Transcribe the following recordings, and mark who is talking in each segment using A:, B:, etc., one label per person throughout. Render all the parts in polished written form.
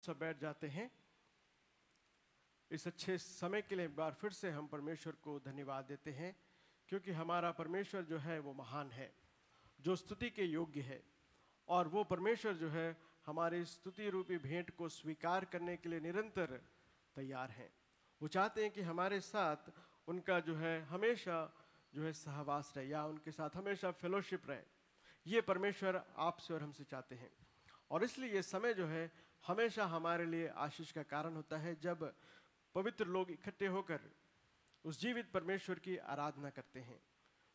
A: सब बैठ जाते हैं। इस अच्छे समय के लिए एक बार फिर से हम परमेश्वर को धन्यवाद देते हैं, क्योंकि हमारा परमेश्वर जो है वो महान है, जो स्तुति के योग्य है। और वो परमेश्वर जो है हमारी स्तुति रूपी भेंट को स्वीकार करने के लिए निरंतर तैयार हैं। वो चाहते हैं कि हमारे साथ उनका जो है हमेशा जो है सहवास रहे, या उनके साथ हमेशा फेलोशिप रहे। ये परमेश्वर आपसे और हमसे चाहते हैं। और इसलिए ये समय जो है हमेशा हमारे लिए आशीष का कारण होता है, जब पवित्र लोग इकट्ठे होकर उस जीवित परमेश्वर की आराधना करते हैं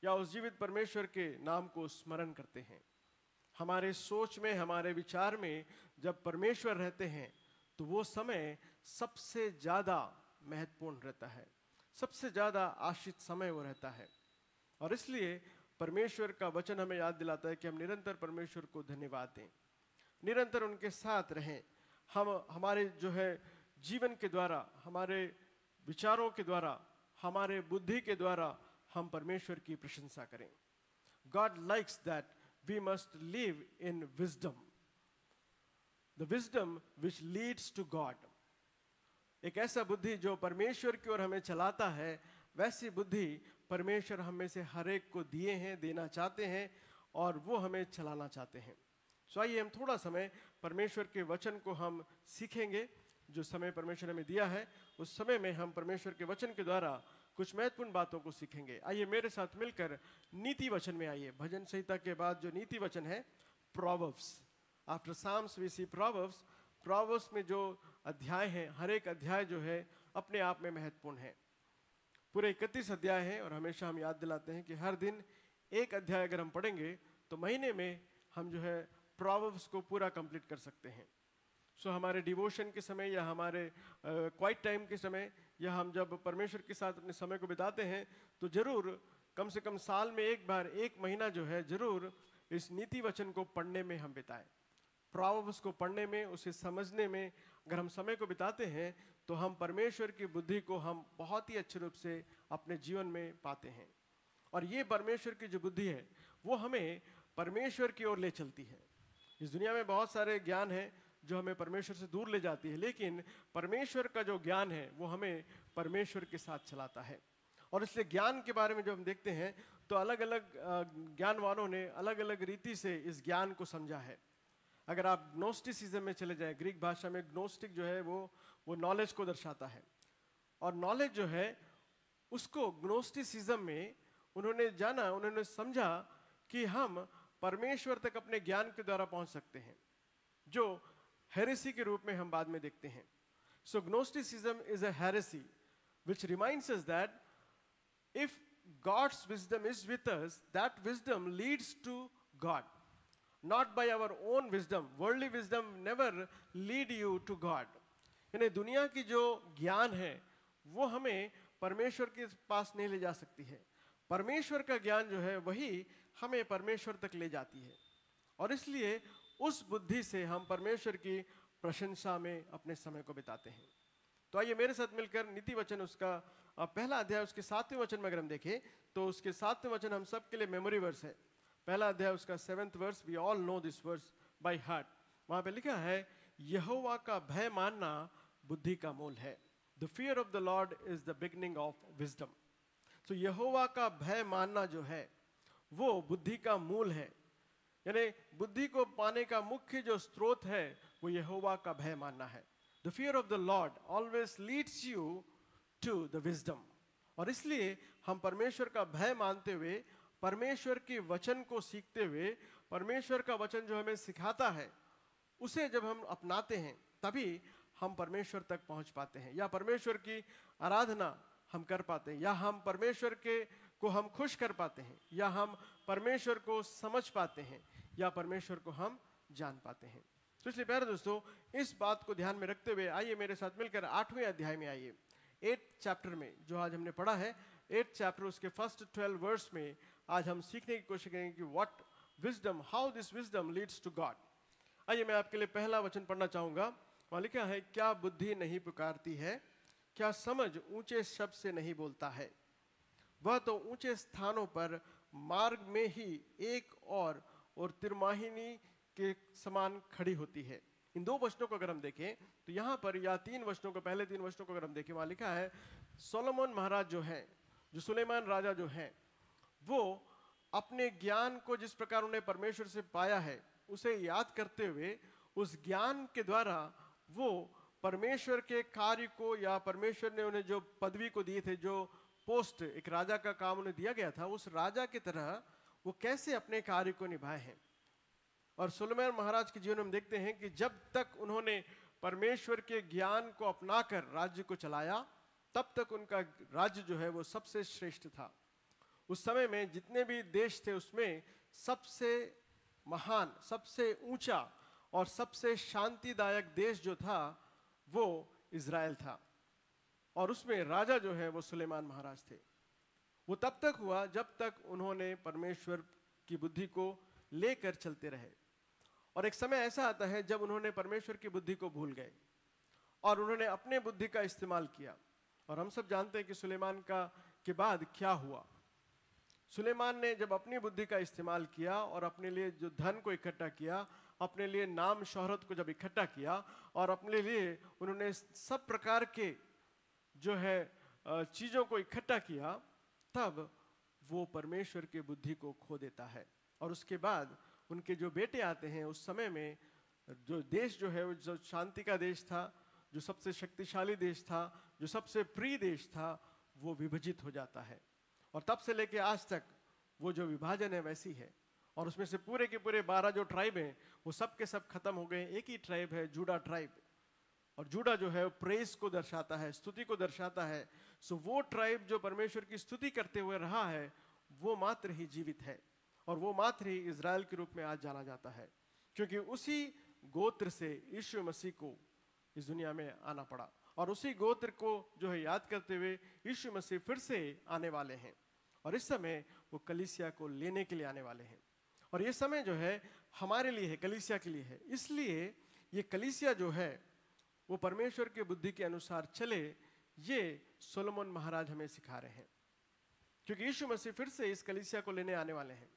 A: या उस जीवित परमेश्वर के नाम को स्मरण करते हैं। हमारे सोच में, हमारे विचार में जब परमेश्वर रहते हैं तो वो समय सबसे ज़्यादा महत्वपूर्ण रहता है, सबसे ज़्यादा आशीष समय वो रहता है। और इसलिए परमेश्वर का वचन हमें याद दिलाता है कि हम निरंतर परमेश्वर को धन्यवाद दें, निरंतर उनके साथ रहें। हम हमारे जो है जीवन के द्वारा, हमारे विचारों के द्वारा, हमारे बुद्धि के द्वारा हम परमेश्वर की प्रशंसा करें। God likes that we must live in wisdom, the wisdom which leads to God. एक ऐसा बुद्धि जो परमेश्वर की ओर हमें चलाता है, वैसी बुद्धि परमेश्वर हम में से हर एक को दिए हैं, देना चाहते हैं, और वो हमें चलाना चाहते हैं। सो आइए हम थोड़ा समय परमेश्वर के वचन को हम सीखेंगे। जो समय परमेश्वर हमें दिया है, उस समय में हम परमेश्वर के वचन के द्वारा कुछ महत्वपूर्ण बातों को सीखेंगे। आइए मेरे साथ मिलकर नीति वचन में आइए। भजन संहिता के बाद जो नीति वचन है, proverbs. After psalms we see proverbs. Proverbs में जो अध्याय हैं, हर एक अध्याय जो है अपने आप में महत्वपूर्ण है। पूरे 31 अध्याय हैं, और हमेशा हम याद दिलाते हैं कि हर दिन एक अध्याय अगर हम पढ़ेंगे तो महीने में हम जो है प्रोवर्ब्स को पूरा कंप्लीट कर सकते हैं। सो हमारे डिवोशन के समय, या हमारे क्वाइट टाइम के समय, या हम जब परमेश्वर के साथ अपने समय को बिताते हैं, तो जरूर कम से कम साल में एक बार, एक महीना जो है जरूर इस नीति वचन को पढ़ने में हम बिताएं। प्रोवर्ब्स को पढ़ने में, उसे समझने में अगर हम समय को बिताते हैं तो हम परमेश्वर की बुद्धि को हम बहुत ही अच्छे रूप से अपने जीवन में पाते हैं। और ये परमेश्वर की जो बुद्धि है वो हमें परमेश्वर की ओर ले चलती है। इस दुनिया में बहुत सारे ज्ञान है जो हमें परमेश्वर से दूर ले जाती है, लेकिन परमेश्वर का जो ज्ञान है वो हमें परमेश्वर के साथ चलाता है। और इसलिए ज्ञान के बारे में जब हम देखते हैं तो अलग अलग ज्ञानवानों ने अलग अलग रीति से इस ज्ञान को समझा है। अगर आप ग्नोस्टिसिज्म में चले जाएं, ग्रीक भाषा में ग्नोस्टिक जो है वो नॉलेज को दर्शाता है। और नॉलेज जो है उसको ग्नोस्टिसिज्म में उन्होंने समझा कि हम परमेश्वर तक अपने ज्ञान के द्वारा पहुंच सकते हैं, जो हेरेसी के रूप में हम बाद में देखते हैं। So gnosticism is a heresy which reminds us that if God's wisdom is with us, that wisdom leads to God, not by our own wisdom. Worldly wisdom never lead you to God. यानी दुनिया की जो ज्ञान है वो हमें परमेश्वर के पास नहीं ले जा सकती है। परमेश्वर का ज्ञान जो है वही हमें परमेश्वर तक ले जाती है। और इसलिए उस बुद्धि से हम परमेश्वर की प्रशंसा में अपने समय को बिताते हैं। तो आइए मेरे साथ मिलकर नीति वचन, उसका पहला अध्याय, उसके 7वें वचन में अगर हम देखें तो उसके 7वें वचन हम सब के लिए मेमोरी वर्स है। पहला अध्याय उसका 7th verse, we all know this verse by heart. वहां पे लिखा है, यहोवा का भय मानना बुद्धि का मूल है। The fear of the Lord is the beginning of wisdom. तो यहोवा का भय मानना जो है वो बुद्धि का मूल है। यानी बुद्धि को पाने का मुख्य जो स्रोत है वो यहोवा का भय मानना है। The fear of the lord always leads you to the wisdom. और इसलिए हम परमेश्वर का भय मानते हुए, परमेश्वर के वचन को सीखते हुए, परमेश्वर का वचन जो हमें सिखाता है उसे जब हम अपनाते हैं तभी हम परमेश्वर तक पहुंच पाते हैं, या परमेश्वर की आराधना हम कर पाते हैं, या हम परमेश्वर को हम खुश कर पाते हैं, या हम परमेश्वर को समझ पाते हैं, या परमेश्वर को हम जान पाते हैं। तो इसलिए प्यारे दोस्तों, इस बात को ध्यान में रखते हुए आइए मेरे साथ मिलकर 8वें अध्याय में आइए। 8th चैप्टर में जो आज हमने पढ़ा है, 8th चैप्टर उसके फर्स्ट 12 वर्स में आज हम सीखने की कोशिश करेंगे कि what wisdom, how this wisdom leads to God. आइए मैं आपके लिए पहला वचन पढ़ना चाहूंगा। वहां लिखा है, क्या बुद्धि नहीं पुकारती है, क्या समझ ऊंचे शब्द से नहीं बोलता है। वह तो ऊंचे स्थानों पर मार्ग में ही एक और तिरमाहिनी के समान खड़ी होती है। इन 2 वचनों को अगर हम देखें तो यहाँ पर, या 3 वचनों को, पहले 3 वचनों को अगर हम देखें, वहाँ लिखा है सोलोमन महाराज जो है, जो सुलेमान राजा जो है, वो अपने ज्ञान को जिस प्रकार उन्हें परमेश्वर से पाया है उसे याद करते हुए, उस ज्ञान के द्वारा वो परमेश्वर के कार्य को, या परमेश्वर ने उन्हें जो पदवी को दिए थे, जो पोस्ट, एक राजा का काम उन्हें दिया गया था, उस राजा की तरह वो कैसे अपने कार्य को निभाए हैं। और सुलेमान महाराज के जीवन में हम देखते हैं कि जब तक उन्होंने परमेश्वर के ज्ञान को अपनाकर राज्य को चलाया, तब तक उनका राज्य जो है वो सबसे श्रेष्ठ था। उस समय में जितने भी देश थे उसमें सबसे महान, सबसे ऊंचा और सबसे शांतिदायक देश जो था वो इज़राइल था, और उसमें राजा जो है वो सुलेमान महाराज थे। वो तब तक हुआ जब तक उन्होंने परमेश्वर की बुद्धि को लेकर चलते रहे। और एक समय ऐसा आता है जब उन्होंने परमेश्वर की बुद्धि को भूल गए और उन्होंने अपने बुद्धि का इस्तेमाल किया। और हम सब जानते हैं कि सुलेमान के बाद क्या हुआ। सुलेमान ने जब अपनी बुद्धि का इस्तेमाल किया और अपने लिए जो धन को इकट्ठा किया, अपने लिए नाम शोहरत को जब इकट्ठा किया, और अपने लिए उन्होंने सब प्रकार के जो है चीज़ों को इकट्ठा किया, तब वो परमेश्वर की बुद्धि को खो देता है। और उसके बाद उनके जो बेटे आते हैं, उस समय में जो देश जो है, जो शांति का देश था, जो सबसे शक्तिशाली देश था, जो सबसे प्रिय देश था, वो विभाजित हो जाता है। और तब से लेके आज तक वो जो विभाजन है वैसी है। और उसमें से पूरे के पूरे 12 जो ट्राइब हैं वो सब के सब खत्म हो गए। एक ही ट्राइब है, जूडा ट्राइब। और जूडा जो है प्रेस को दर्शाता है, स्तुति को दर्शाता है। सो वो ट्राइब जो परमेश्वर की स्तुति करते हुए रहा है, वो मात्र ही जीवित है, और वो मात्र ही इज़राइल के रूप में आज जाना जाता है, क्योंकि उसी गोत्र से यीशु मसीह को इस दुनिया में आना पड़ा। और उसी गोत्र को जो है याद करते हुए यीशु मसीह फिर से आने वाले हैं, और इस समय वो कलीसिया को लेने के लिए आने वाले हैं। और ये समय जो है हमारे लिए है, कलीसिया के लिए है। इसलिए ये कलीसिया जो है वो परमेश्वर के बुद्धि के अनुसार चले, ये सोलोमन महाराज हमें सिखा रहे हैं, क्योंकि यीशु मसीह फिर से इस कलीसिया को लेने आने वाले हैं।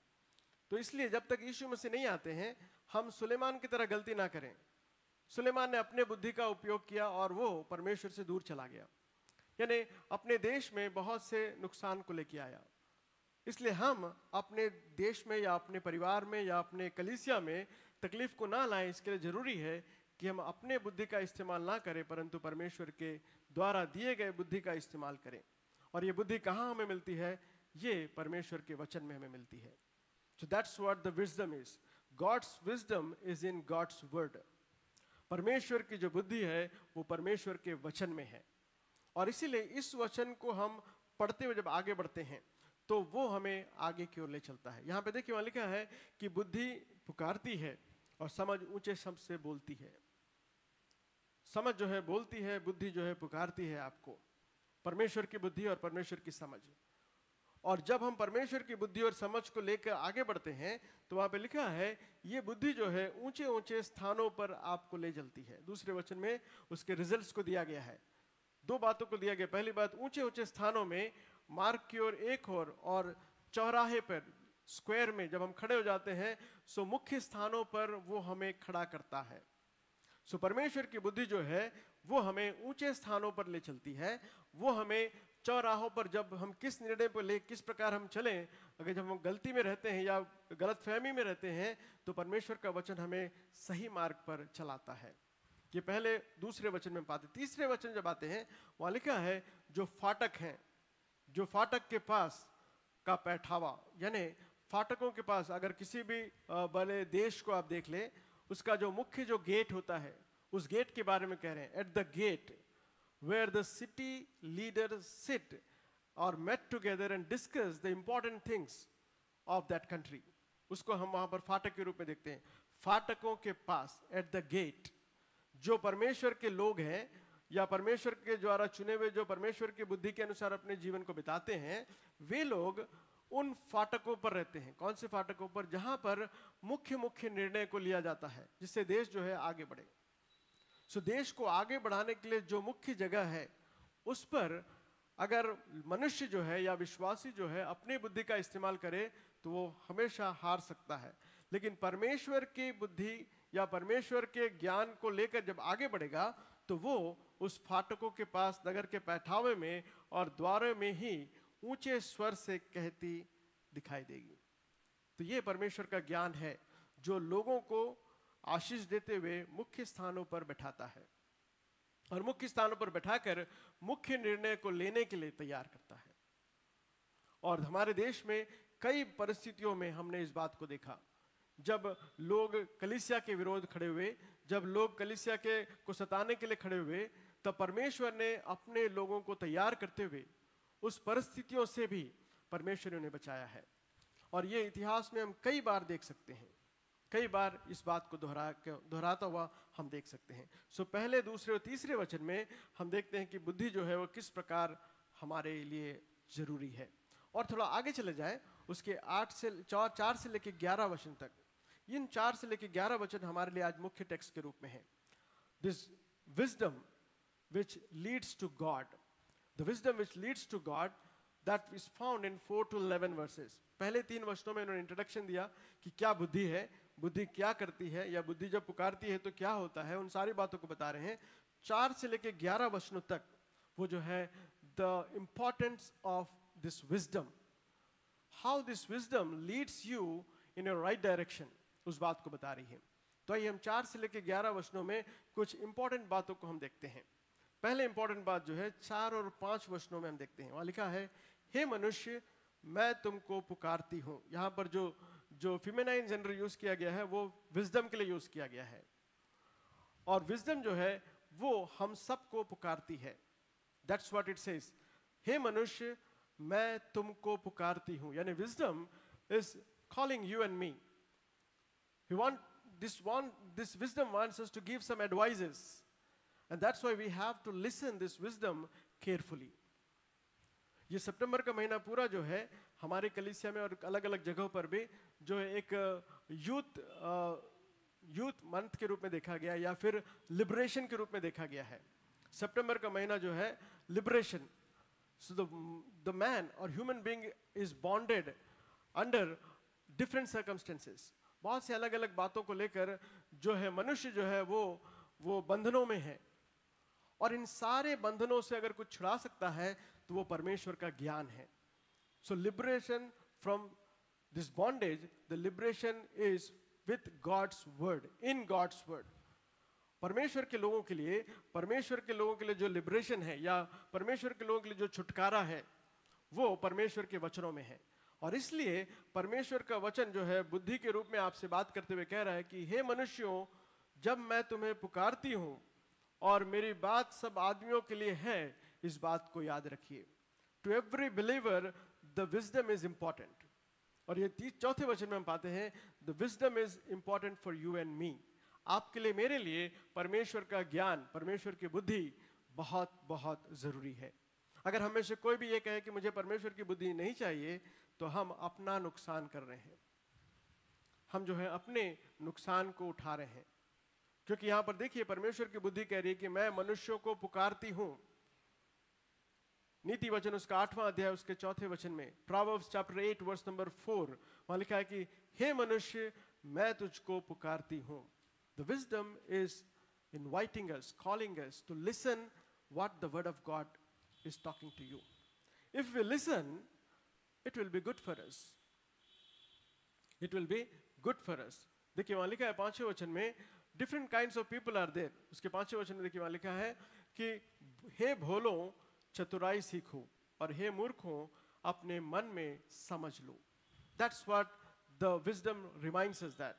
A: तो इसलिए जब तक यीशु मसीह नहीं आते हैं, हम सुलेमान की तरह गलती ना करें। सुलेमान ने अपने बुद्धि का उपयोग किया और वो परमेश्वर से दूर चला गया, यानी अपने देश में बहुत से नुकसान को लेके आया। इसलिए हम अपने देश में या अपने परिवार में या अपने कलीसिया में तकलीफ को ना लाएं। इसके लिए जरूरी है कि हम अपने बुद्धि का इस्तेमाल ना करें, परंतु परमेश्वर के द्वारा दिए गए बुद्धि का इस्तेमाल करें। और ये बुद्धि कहाँ हमें मिलती है? ये परमेश्वर के वचन में हमें मिलती है। So that's what the wisdom is. God's wisdom is in God's word. परमेश्वर की जो बुद्धि है वो परमेश्वर के वचन में है, और इसीलिए इस वचन को हम पढ़ते हुए जब आगे बढ़ते हैं तो वो हमें आगे की ओर ले चलता है। यहाँ पे देखिए, वहाँ लिखा है कि बुद्धि पुकारती है और समझ ऊंचे शब्द से बोलती है। समझ जो है बोलती है, बुद्धि जो है पुकारती है आपको। परमेश्वर की बुद्धि और परमेश्वर की समझ। और जब हम परमेश्वर की बुद्धि और समझ को लेकर आगे बढ़ते हैं तो वहां पे लिखा है ये बुद्धि जो है ऊंचे ऊंचे स्थानों पर आपको ले चलती है। दूसरे वचन में उसके रिजल्ट्स को दिया गया है, 2 बातों को दिया गया। पहली बात, ऊंचे ऊंचे स्थानों में, मार्ग की ओर एक और चौराहे पर, स्क्वायर में जब हम खड़े हो जाते हैं, सो मुख्य स्थानों पर वो हमें खड़ा करता है। सो परमेश्वर की बुद्धि जो है वो हमें ऊंचे स्थानों पर ले चलती है। वो हमें चौराहों पर, जब हम किस निर्णय पर ले, किस प्रकार हम चलें, अगर जब हम गलती में रहते हैं या गलत फहमी में रहते हैं, तो परमेश्वर का वचन हमें सही मार्ग पर चलाता है। ये पहले दूसरे वचन में पाते। तीसरे वचन जब आते हैं, वहाँ लिखा है जो फाटक हैं, जो फाटक के पास का पैठावा, यानी फाटकों के पास, अगर किसी भी बड़े देश को आप देख ले, उसका जो मुख्य जो गेट होता है, उस गेट के बारे में कह रहे हैं। At the gate where the city leaders sit or met together and discuss the important things of that country, उसको हम वहां पर फाटक के रूप में देखते हैं। फाटकों के पास, एट द गेट, जो परमेश्वर के लोग हैं या परमेश्वर के द्वारा चुने हुए, जो परमेश्वर की बुद्धि के अनुसार अपने जीवन को बिताते हैं, वे लोग उन फाटकों पर रहते हैं। कौन से फाटकों पर? जहां पर मुख्य मुख्य निर्णय को लिया जाता है, जिससे देश जो है आगे बढ़े। सो देश को आगे बढ़ाने के लिए जो मुख्य जगह है, उस पर अगर मनुष्य जो है या विश्वासी जो है अपनी बुद्धि का इस्तेमाल करे तो वो हमेशा हार सकता है। लेकिन परमेश्वर की बुद्धि या परमेश्वर के ज्ञान को लेकर जब आगे बढ़ेगा तो वो उस फाटकों के पास नगर के पैठावे में और द्वारों में ही ऊंचे स्वर से कहती दिखाई देगी। तो ये परमेश्वर का ज्ञान है जो लोगों को आशीष देते हुए मुख्य स्थानों पर बैठाता है और मुख्य स्थानों पर बैठाकर मुख्य निर्णय को लेने के लिए तैयार करता है। और हमारे देश में कई परिस्थितियों में हमने इस बात को देखा, जब लोग कलीसिया के विरोध खड़े हुए, जब लोग कलीसिया के को सताने के लिए खड़े हुए, तब परमेश्वर ने अपने लोगों को तैयार करते हुए उस परिस्थितियों से भी परमेश्वर ने उन्हें बचाया है। और ये इतिहास में हम कई बार देख सकते हैं, कई बार इस बात को दोहराता हुआ हम देख सकते हैं। सो पहले, दूसरे और तीसरे वचन में हम देखते हैं कि बुद्धि जो है वो किस प्रकार हमारे लिए जरूरी है। और थोड़ा आगे चले जाए, उसके 4 से लेकर 11 वचन तक, इन 4 से लेकर 11 वचन हमारे लिए आज मुख्य टेक्स्ट के रूप में है। This wisdom which leads to God, the wisdom which leads to God, that is found in 4 to 11 verses. पहले 3 वचनों में इन्होंने इंट्रोडक्शन दिया कि क्या बुद्धि है, बुद्धि क्या करती है, या बुद्धि जब पुकारती है तो क्या होता है, उन सारी बातों को बता रहे हैं। 4 से लेकर 11 वचनों तक वो जो है the importance of this wisdom, how this wisdom Leeds you in your right direction, उस बात को बता रही है। तो आइए हम 4 से लेकर 11 वचनों में कुछ इंपॉर्टेंट बातों को हम देखते हैं। पहले इंपॉर्टेंट बात जो है 4 और 5 वचनों में हम देखते हैं। वहां लिखा है, हे मनुष्य मैं तुमको पुकारती हूं। यहां पर जो फेमिनाइन जेंडर यूज किया गया है वो विजडम के लिए यूज किया गया है, और विजडम जो है वो हम सबको पुकारती है। दैट्स व्हाट इट सेज, हे मनुष्य मैं तुमको पुकारती हूं, यानी wisdom is calling you and me. This wisdom wants us to give some advices, and that's why we have to listen this wisdom carefully. ये सितंबर का महीना पूरा जो है हमारे कलीसिया में और अलग अलग जगहों पर भी जो है एक यूथ मंथ के रूप में देखा गया, या फिर लिबरेशन के रूप में देखा गया है। सितंबर का महीना जो है liberation, so the man or human being is bonded under different circumstances। बहुत से अलग अलग बातों को लेकर जो है मनुष्य जो है वो बंधनों में है, और इन सारे बंधनों से अगर कुछ छुड़ा सकता है तो वो परमेश्वर का ज्ञान है। So liberation from this bondage, the liberation is with God's word, in God's word. परमेश्वर के लोगों के लिए जो लिबरेशन है, या परमेश्वर के लोगों के लिए जो छुटकारा है, वो परमेश्वर के वचनों में है। और इसलिए परमेश्वर का वचन जो है बुद्धि के रूप में आपसे बात करते हुए कह रहा है कि हे मनुष्यों, जब मैं तुम्हें पुकारती हूं और मेरी बात सब आदमियों के लिए है, इस बात को याद रखिए। To every believer the wisdom is important. और ये 4थे वचन में हम पाते हैं, the wisdom is important for you and me. आपके लिए, मेरे लिए परमेश्वर का ज्ञान, परमेश्वर की बुद्धि बहुत बहुत जरूरी है। अगर हमें से कोई भी ये कहे कि मुझे परमेश्वर की बुद्धि नहीं चाहिए, तो हम अपना नुकसान कर रहे हैं, हम जो है अपने नुकसान को उठा रहे हैं। क्योंकि यहां पर देखिए परमेश्वर की बुद्धि कह रही है कि मैं मनुष्यों को पुकारती हूं। नीति वचन उसका 8वां अध्याय उसके 4थे वचन में, प्रोवर्ब्स चैप्टर 8 वर्स नंबर 4, वहां लिखा है कि हे मनुष्य मैं तुझको पुकारती हूं। The wisdom is inviting us, calling us to listen what the word of God is talking to you. If we listen, it will be good for us, it will be good for us। देखिए वहां लिखा है 5वें वचन में, different kinds of people are there। उसके 5वें वचन में देखिए वहां लिखा है कि हे भोलों चतुराई सीखो, और हे मूर्खों अपने मन में समझ लो। That's what the wisdom reminds us that।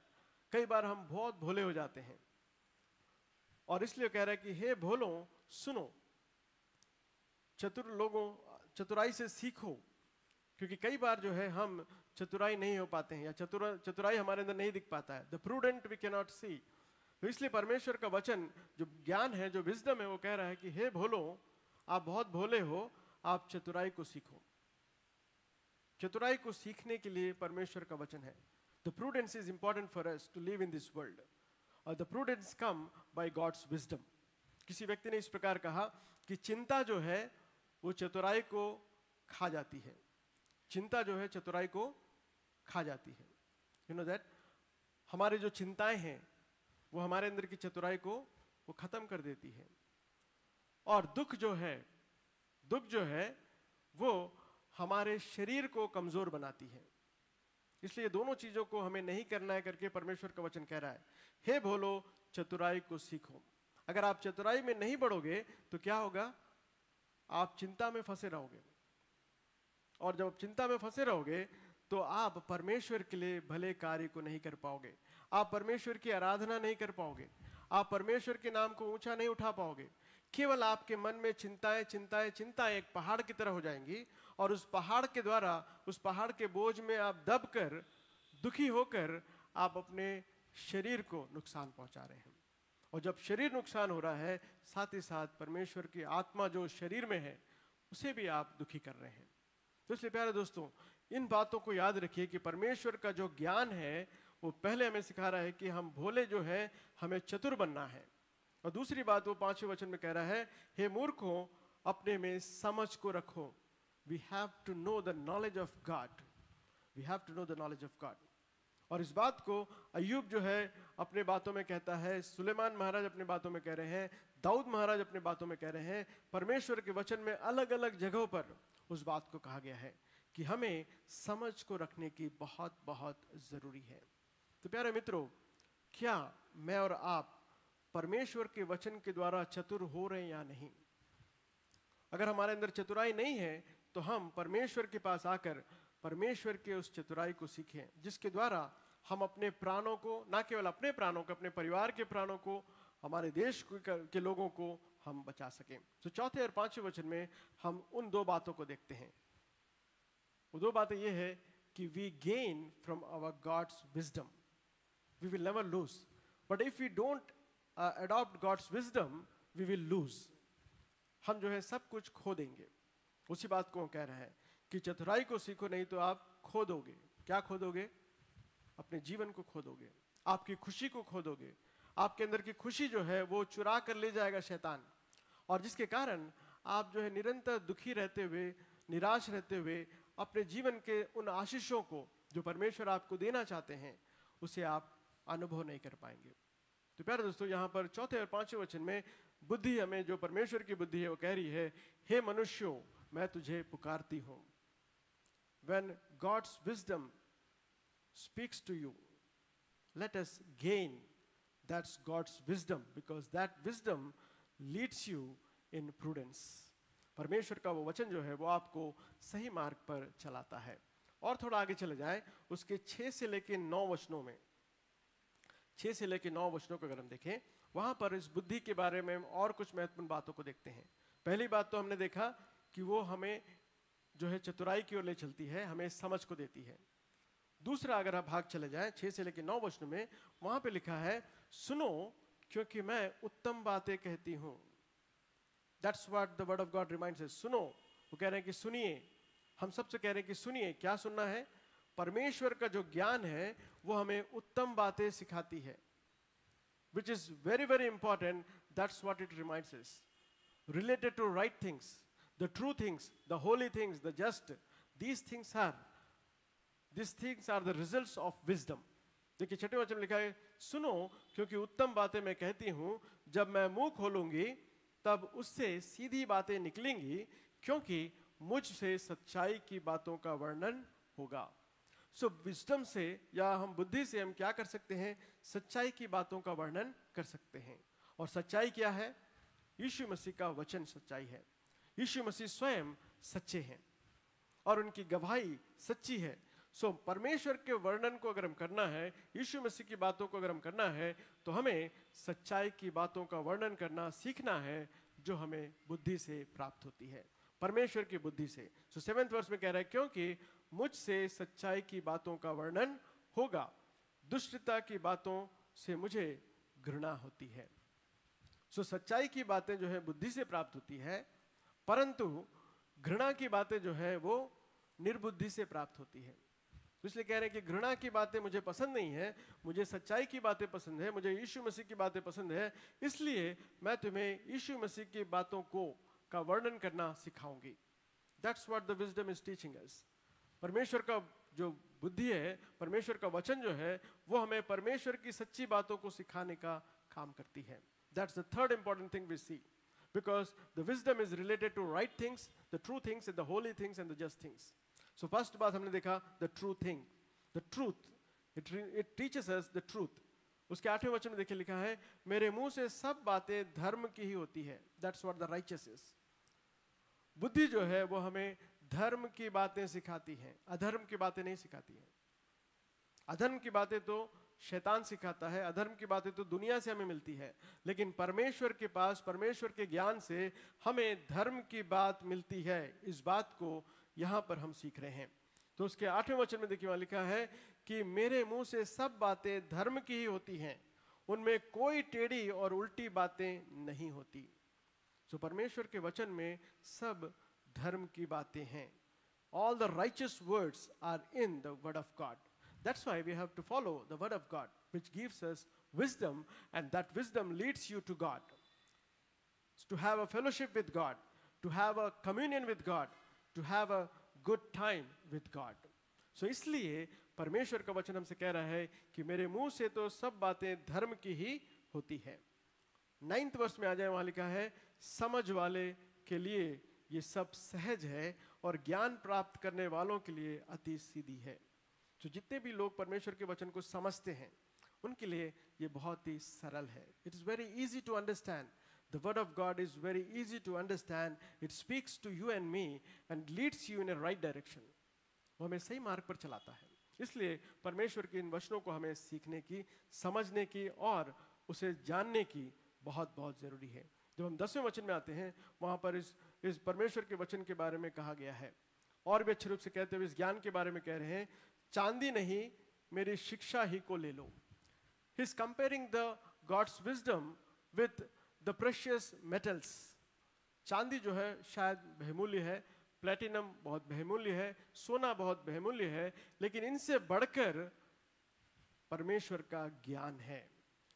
A: कई बार हम बहुत भोले हो जाते हैं, और इसलिए कह रहा है कि हे भोलों सुनो, चतुर लोगों चतुराई से सीखो। क्योंकि कई बार जो है हम चतुराई नहीं हो पाते हैं, या चतुराई हमारे अंदर नहीं दिख पाता है। The prudent we can not see. तो इसलिए परमेश्वर का वचन जो ज्ञान है, जो विजडम है, वो कह रहा है कि हे भोलो, आप बहुत भोले हो, आप चतुराई को सीखो। चतुराई को सीखने के लिए परमेश्वर का वचन है। The prudence is important for us to live in this world, और the prudence come by God's wisdom. किसी व्यक्ति ने इस प्रकार कहा कि चिंता जो है वो चतुराई को खा जाती है। चिंता जो है चतुराई को खा जाती है। यू नो दैट हमारे जो चिंताएं हैं, वो हमारे अंदर की चतुराई को वो खत्म कर देती है। और दुख जो है वो हमारे शरीर को कमजोर बनाती है। इसलिए दोनों चीजों को हमें नहीं करना है करके परमेश्वर का वचन कह रहा है, हे भोलो चतुराई को सीखो। अगर आप चतुराई में नहीं बढ़ोगे तो क्या होगा? आप चिंता में फंसे रहोगे, और जब आप चिंता में फंसे रहोगे तो आप परमेश्वर के लिए भले कार्य को नहीं कर पाओगे, आप परमेश्वर की आराधना नहीं कर पाओगे, आप परमेश्वर के नाम को ऊंचा नहीं उठा पाओगे। केवल आपके मन में चिंताएं चिंताएं चिंताएं एक पहाड़ की तरह हो जाएंगी, और उस पहाड़ के द्वारा, उस पहाड़ के बोझ में आप दबकर, दुखी होकर आप अपने शरीर को नुकसान पहुंचा रहे हैं। और जब शरीर नुकसान हो रहा है, साथ ही साथ परमेश्वर की आत्मा जो शरीर में है उसे भी आप दुखी कर रहे हैं। तो इसलिए प्यारे दोस्तों, इन बातों को याद रखिए कि परमेश्वर का जो ज्ञान है वो पहले हमें सिखा रहा है कि हम भोले जो है हमें चतुर बनना है। और दूसरी बात वो 5वें वचन में कह रहा है, हे मूर्खों अपने में समझ को रखो। We have to know the knowledge of God. We have to know the knowledge of God. और इस बात को अय्यूब जो है अपने बातों में कहता है, सुलेमान महाराज अपने बातों में कह रहे हैं, दाऊद महाराज अपने बातों में कह रहे हैं। परमेश्वर के वचन में अलग अलग जगहों पर उस बात को कहा गया है कि हमें समझ को रखने की बहुत बहुत जरूरी है। तो प्यारे मित्रों, क्या मैं और आप परमेश्वर के वचन के द्वारा चतुर हो रहे हैं या नहीं? अगर हमारे अंदर चतुराई नहीं है तो हम परमेश्वर के पास आकर परमेश्वर के उस चतुराई को सीखें, जिसके द्वारा हम अपने प्राणों को, ना केवल अपने प्राणों को, अपने परिवार के प्राणों को, हमारे देश के लोगों को हम बचा सकें। तो 4 और 5वें वचन में हम उन दो बातों को देखते हैं। वो दो बातें ये है कि we gain from our God's wisdom, we will never lose, but if we don't adopt God's wisdom we will lose. हम जो है सब कुछ खो देंगे। उसी बात को कह रहा है कि चतुराई को सीखो, नहीं तो आप खो दोगे। क्या खो दोगे? अपने जीवन को खो दोगे, आपकी खुशी को खो दोगे। आपके अंदर की खुशी जो है वो चुरा कर ले जाएगा शैतान, और जिसके कारण आप जो है निरंतर दुखी रहते हुए, निराश रहते हुए अपने जीवन के उन आशीषों को जो परमेश्वर आपको देना चाहते हैं उसे आप अनुभव नहीं कर पाएंगे। तो प्यारे दोस्तों, यहाँ पर 4 और 5वें वचन में बुद्धि, हमें जो परमेश्वर की बुद्धि है वो कह रही है, हे मनुष्यों मैं तुझे पुकारती हूँ। When God's wisdom speaks to you, let us gain that's God's wisdom, because that wisdom leads you in prudence. परमेश्वर का वो वचन जो है वो आपको सही मार्ग पर चलाता है। और थोड़ा आगे चले जाएं, उसके 6 से लेके 9 वचनों में, 6 से लेके 9 वचनों को अगर हम देखें, वहां पर इस बुद्धि के बारे में और कुछ महत्वपूर्ण बातों को देखते हैं। पहली बात तो हमने देखा कि वो हमें जो है चतुराई की ओर ले चलती है, हमें समझ को देती है। दूसरा, अगर आप भाग चले जाएं 6 से लेकर 9 वचन में, वहां पे लिखा है, सुनो क्योंकि मैं उत्तम बातें कहती हूं। That's what the word of God reminds us. सुनो, वो कह रहे हैं कि सुनिए। हम सबसे कह रहे हैं कि सुनिए। क्या सुनना है? परमेश्वर का जो ज्ञान है वो हमें उत्तम बातें सिखाती है, which is very very important. That's what it reminds us, related to right things, the true things, the holy things, the just. These things are the results of wisdom. देखिए 6वें वचन में लिखा है, सुनो क्योंकि उत्तम बातें मैं कहती हूं, जब मैं मुंह खोलूंगी तब उससे सीधी बातें निकलेंगी, क्योंकि मुझसे सच्चाई की बातों का वर्णन होगा। सो विजडम से, या हम बुद्धि से, हम क्या कर सकते हैं? सच्चाई की बातों का वर्णन कर सकते हैं। और सच्चाई क्या है? यीशु मसीह का वचन सच्चाई है। यीशु मसीह स्वयं सच्चे हैं और उनकी गवाही सच्ची है। सो परमेश्वर के वर्णन को अगर हम करना है, यीशु मसीह की बातों को अगर हम करना है, तो हमें सच्चाई की बातों का वर्णन करना सीखना है, जो हमें बुद्धि से प्राप्त होती है, परमेश्वर की बुद्धि से। सो 7वें वर्ष में कह रहा है, क्योंकि मुझसे सच्चाई की बातों का वर्णन होगा, दुष्टता की बातों से मुझे घृणा होती है। सो सच्चाई की बातें जो है बुद्धि से प्राप्त होती है, परंतु घृणा की बातें जो है वो निर्बुद्धि से प्राप्त होती है। तो इसलिए कह रहे हैं कि घृणा की बातें मुझे पसंद नहीं है, मुझे सच्चाई की बातें पसंद है, मुझे यीशु मसीह की बातें पसंद है, इसलिए मैं तुम्हें यीशु मसीह की बातों का वर्णन करना सिखाऊंगी। That's what the wisdom is teaching us. परमेश्वर का जो बुद्धि है, परमेश्वर का वचन जो है, वो हमें परमेश्वर की सच्ची बातों को सिखाने का काम करती है. That's the third important thing we see. Because the wisdom is related to right things, the true things, and the holy things, and the just things. So first बात हमने देखा the true thing, the truth. It teaches us the truth. उसके 8वें वचन में देखिए लिखा है, मेरे मुंह से सब बातें धर्म की ही होती है. That's what the righteous is. बुद्धि जो है वो हमें धर्म की बातें सिखाती है, अधर्म की बातें नहीं सिखाती है. अधर्म की बातें तो शैतान सिखाता है, अधर्म की बातें तो दुनिया से हमें मिलती है, लेकिन परमेश्वर के पास, परमेश्वर के ज्ञान से हमें धर्म की बात मिलती है. इस बात को यहाँ पर हम सीख रहे हैं. तो उसके 8वें वचन में देखिए वहाँ लिखा है कि मेरे मुंह से सब बातें धर्म की ही होती हैं, उनमें कोई टेढ़ी और उल्टी बातें नहीं होती. तो परमेश्वर के वचन में सब धर्म की बातें हैं. All the righteous words are in the word of God. That's why we have to follow the word of God, which gives us wisdom, and that wisdom leads you to God. To have a fellowship with God, to have a communion with God, to have a good time with God. So इसलिए परमेश्वर का वचन हमसे कह रहा है कि मेरे मुंह से तो सब बातें धर्म की ही होती है. 9th वर्ष में आ जाए, वहां लिखा है, समझ वाले के लिए ये सब सहज है और ज्ञान प्राप्त करने वालों के लिए अति सीधी है. तो जितने भी लोग परमेश्वर के वचन को समझते हैं उनके लिए ये बहुत ही सरल है. It is very easy to understand. The word of God is very easy to understand. It speaks to you and me and leads you in a right direction. वो हमें सही मार्ग पर चलाता है. इसलिए परमेश्वर के इन वचनों को हमें सीखने की, समझने की और उसे जानने की बहुत बहुत जरूरी है. जब हम 10वें वचन में आते हैं, वहां पर इस परमेश्वर के वचन के बारे में कहा गया है, और भी अच्छे रूप से कहते हुए इस ज्ञान के बारे में कह रहे हैं, चांदी नहीं मेरी शिक्षा ही को ले लो. He is comparing the God's wisdom with the precious metals. चांदी जो है शायद बहुमूल्य है, प्लेटिनम बहुत बहुमूल्य है, सोना बहुत बहुमूल्य है, लेकिन इनसे बढ़कर परमेश्वर का ज्ञान है.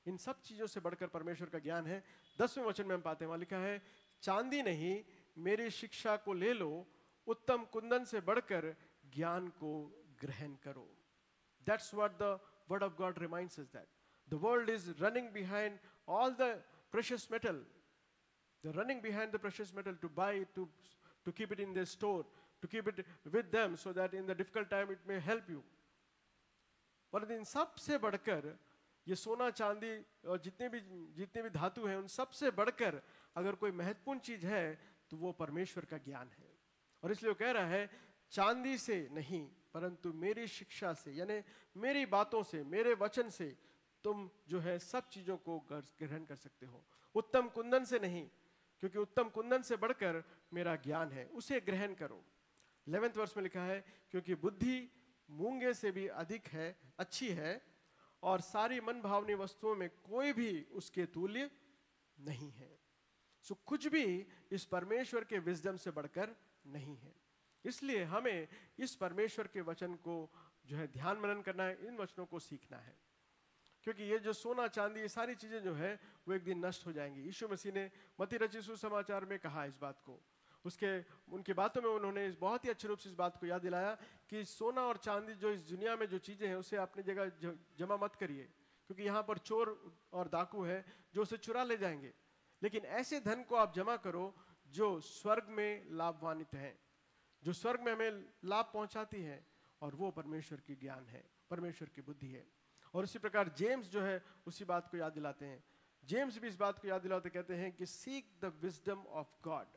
A: इन सब चीजों से बढ़कर परमेश्वर का ज्ञान है. 10वें वचन में हम पाते हैं, वहां लिखा है, चांदी नहीं मेरी शिक्षा को ले लो, उत्तम कुंदन से बढ़कर ज्ञान को ग्रहण करो. That's what the word of God reminds us, that the world is running behind all the precious metal. They're running behind the precious metal to buy it, to keep it in their store, to keep it with them so that in the difficult time it may help you. और इन सब से बढ़कर ये सोना चांदी और जितने भी धातु हैं, उन सब से बढ़कर अगर कोई महत्वपूर्ण चीज है तो वो परमेश्वर का ज्ञान है. और इसलिए वो कह रहा है, चांदी से नहीं परंतु मेरी शिक्षा से, यानी मेरी बातों से, मेरे वचन से तुम जो है सब चीजों को ग्रहण कर सकते हो. उत्तम कुंदन से नहीं, क्योंकि उत्तम कुंदन से बढ़कर मेरा ज्ञान है, उसे ग्रहण करो. 11th वर्ष में लिखा है, क्योंकि बुद्धि मूंगे से भी अधिक है, अच्छी है, और सारी मन भावनी वस्तुओं में कोई भी उसके तुल्य नहीं है. सो कुछ भी इस परमेश्वर के विजडम से बढ़कर नहीं है. इसलिए हमें इस परमेश्वर के वचन को जो है ध्यान मनन करना है, इन वचनों को सीखना है, क्योंकि ये जो सोना चांदी ये सारी चीजें जो है वो एक दिन नष्ट हो जाएंगी. यीशु मसीह ने मत्ती रचित सुसमाचार में कहा इस बात को. उनकी बातों में उन्होंने बहुत ही अच्छे रूप से इस बात को याद दिलाया कि सोना और चांदी जो इस दुनिया में जो चीजें हैं उसे अपनी जगह जमा मत करिए, क्योंकि यहाँ पर चोर और डाकू है जो उसे चुरा ले जाएंगे. लेकिन ऐसे धन को आप जमा करो जो स्वर्ग में लाभान्वित है, जो स्वर्ग में हमें लाभ पहुंचाती है, और वो परमेश्वर की ज्ञान है, परमेश्वर की बुद्धि है. और इसी प्रकार जेम्स जो है उसी बात को याद दिलाते हैं. जेम्स भी इस बात को याद दिलाते कहते हैं कि seek the wisdom of God,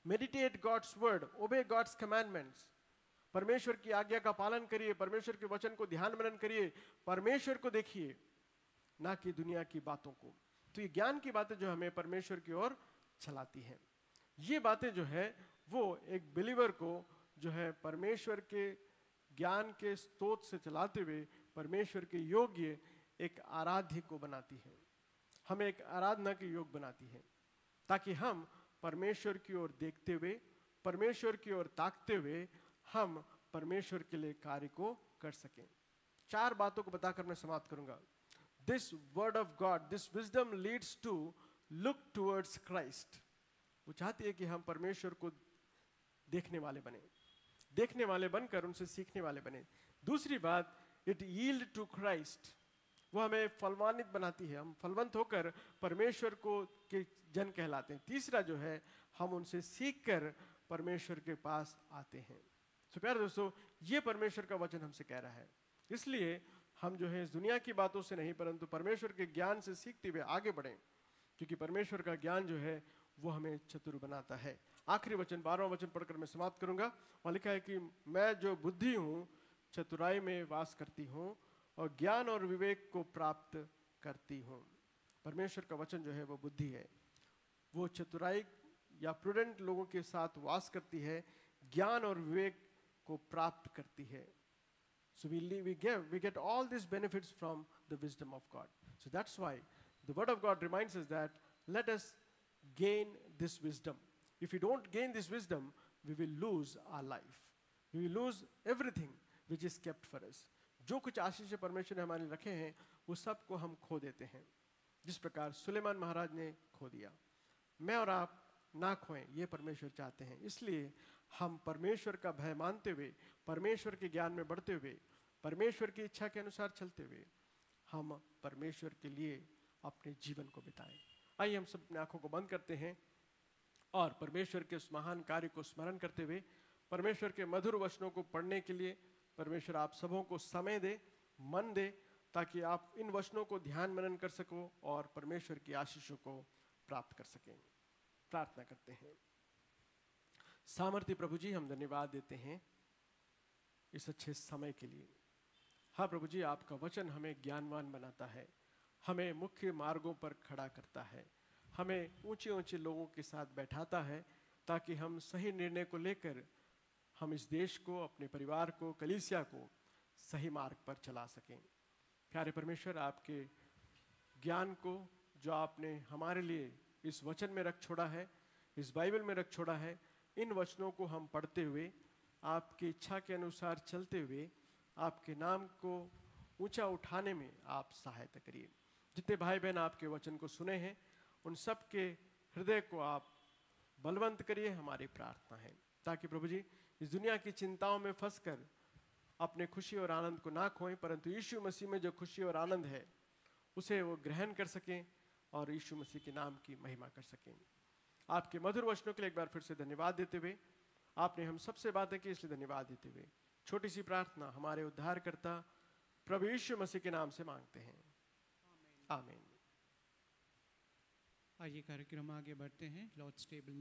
A: meditate God's word, obey God's commandments. परमेश्वर की आज्ञा का पालन करिए, परमेश्वर के वचन को ध्यान मनन करिए, परमेश्वर को देखिए, ना कि दुनिया की बातों को. तो ये ज्ञान की बातें जो हमें परमेश्वर की ओर चलाती हैं, ये बातें जो है वो एक बिलीवर को जो है परमेश्वर के ज्ञान के स्तोत्र से चलाते हुए परमेश्वर के योग्य एक आराध्य को बनाती है, हमें एक आराधना के योग बनाती है, ताकि हम परमेश्वर की ओर देखते हुए, परमेश्वर की ओर ताकते हुए हम परमेश्वर के लिए कार्य को कर सकें. 4 बातों को बताकर मैं समाप्त करूंगा. This word of God, this wisdom leads to look towards Christ. वो चाहती है कि हम परमेश्वर को देखने वाले बने, देखने वाले बनकर उनसे सीखने वाले बने. दूसरी बात, इट यील्ड टू क्राइस्ट, वो हमें फलवान्वित बनाती है, हम फलवंत होकर परमेश्वर को के जन कहलाते हैं। तीसरा जो है, हम उनसे सीखकर परमेश्वर के पास आते हैं। तो प्यारे दोस्तों, ये परमेश्वर का वचन हमसे कह रहा है। इसलिए हम जो है इस दुनिया की बातों से नहीं परंतु परमेश्वर के ज्ञान से सीखते हुए आगे बढ़ें, क्योंकि परमेश्वर का ज्ञान जो है वो हमें चतुर बनाता है। आखिरी वचन 12वां वचन पढ़कर मैं समाप्त करूंगा। वहाँ लिखा है कि मैं जो बुद्धि हूँ चतुराई में वास करती हूँ और ज्ञान और विवेक को प्राप्त करती हूँ। परमेश्वर का वचन जो है वो बुद्धि है, वो चतुराई या प्रूडेंट लोगों के साथ वास करती है, ज्ञान और विवेक को प्राप्त करती है। So we get all these benefits from the wisdom of God. So that's why the word of God reminds us that let us gain this wisdom. If we don't gain this wisdom, we will lose our life. We will lose everything which is kept for us. जो कुछ आशीष परमेश्वर ने हमारे लिए रखे हैं वो सब को हम खो देते हैं, जिस प्रकार सुलेमान महाराज ने खो दिया। मैं और आप ना खोएं, ये परमेश्वर चाहते हैं। इसलिए हम परमेश्वर का भय मानते हुए, परमेश्वर के ज्ञान में बढ़ते हुए, परमेश्वर की इच्छा के अनुसार चलते हुए हम परमेश्वर के लिए अपने जीवन को बिताएं। आइए हम सब अपनी आंखों को बंद करते हैं और परमेश्वर के उस महान कार्य को स्मरण करते हुए परमेश्वर के मधुर वचनों को पढ़ने के लिए परमेश्वर आप सबों को समय दे, मन दे, ताकि आप इन वचनों को ध्यान मनन कर सको और परमेश्वर की आशीषों को प्राप्त कर सकें। प्रार्थना करते हैं। सामर्थी प्रभु जी, हम धन्यवाद देते हैं इस अच्छे समय के लिए। हाँ प्रभु जी, आपका वचन हमें ज्ञानवान बनाता है, हमें मुख्य मार्गों पर खड़ा करता है, हमें ऊंचे ऊंचे लोगों के साथ बैठाता है, ताकि हम सही निर्णय को लेकर हम इस देश को, अपने परिवार को, कलीसिया को सही मार्ग पर चला सकें। प्यारे परमेश्वर, आपके ज्ञान को जो आपने हमारे लिए इस वचन में रख छोड़ा है, इस बाइबल में रख छोड़ा है, इन वचनों को हम पढ़ते हुए, आपकी इच्छा के अनुसार चलते हुए, आपके नाम को ऊंचा उठाने में आप सहायता करिए। जितने भाई बहन आपके वचन को सुने हैं, उन सब के हृदय को आप बलवंत करिए, हमारी प्रार्थना है, ताकि प्रभु जी इस दुनिया की चिंताओं में फंसकर अपने खुशी और आनंद को ना खोएं, परंतु यीशु मसीह में जो खुशी और आनंद है उसे वो ग्रहण कर सकें और यीशु मसीह के नाम की महिमा कर सकें। आपके मधुर वचनों के लिए एक बार फिर से धन्यवाद देते हुए, आपने हम सबसे बातें की इसलिए धन्यवाद देते हुए छोटी सी प्रार्थना हमारे उद्धारकर्ता प्रभु यीशु मसीह के नाम से मांगते हैं, आमीन।
B: आइए कार्यक्रम आगे बढ़ते हैं। Lord's table